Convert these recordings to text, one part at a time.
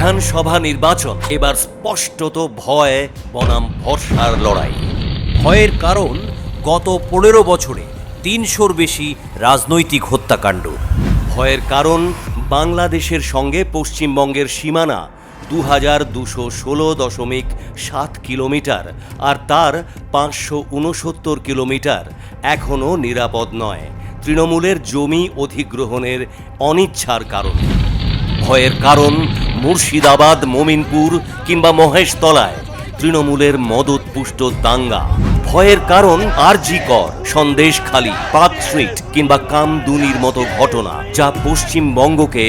বিধানসভা নির্বাচন এবার স্পষ্টত ভয় বনাম ভরসার লড়াই। ভয়ের কারণ গত 15 বছরে 300-র বেশি রাজনৈতিক হত্যাকাণ্ড। ভয়ের কারণ বাংলাদেশের সঙ্গে পশ্চিমবঙ্গের সীমানা 2216.7 কিলোমিটার, আর তার 569 কিলোমিটার এখনও নিরাপদ নয় তৃণমূলের জমি অধিগ্রহণের অনিচ্ছার কারণে। ভয়ের কারণ মুর্শিদাবাদ, মমিনপুর কিংবা মহেশতলায় তৃণমূলের মদতপুষ্ট দাঙ্গা। ভয়ের কারণ আরজি কর, সন্দেশখালী, পার্ক স্ট্রিট কিংবা কামদুনির মতো ঘটনা, যা পশ্চিমবঙ্গকে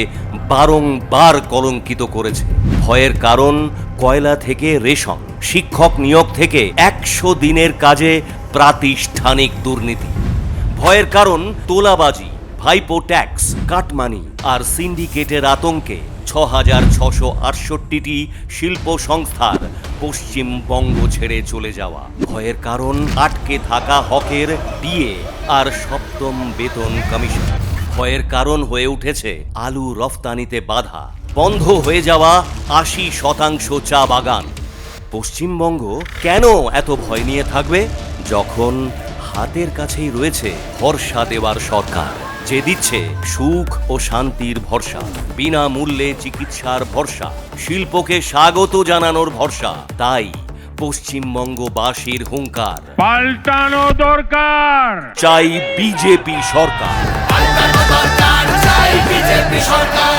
বারংবার কলঙ্কিত করেছে। ভয়ের কারণ কয়লা থেকে রেশম, শিক্ষক নিয়োগ থেকে 100 দিনের কাজে প্রাতিষ্ঠানিক দুর্নীতি। ভয়ের কারণ তোলাবাজি, ভাইপো ট্যাক্স, কাটমানি আর সিন্ডিকেটের আতঙ্কে 6668টি শিল্প সংস্থার পশ্চিমবঙ্গ ছেড়ে চলে যাওয়া। ভয়ের কারণ আটকে থাকা হকের ডিএ আর 7ম বেতন কমিশন। ভয়ের কারণ হয়ে উঠেছে আলু রফতানিতে বাধা, বন্ধ হয়ে যাওয়া 80% চা বাগান। পশ্চিমবঙ্গ কেন এত ভয় নিয়ে থাকবে যখন হাতের কাছেই রয়েছে ভরসা দেওয়ার সরকার, যে দিচ্ছে সুখ ও শান্তির ভরসা, বিনামূল্যে চিকিৎসার ভরসা, শিল্পকে স্বাগত জানানোর ভরসা। তাই পশ্চিমবঙ্গবাসীর হুঙ্কার, পাল্টানো দরকার, চাই বিজেপি সরকার। পাল্টানো দরকার, চাই বিজেপি সরকার।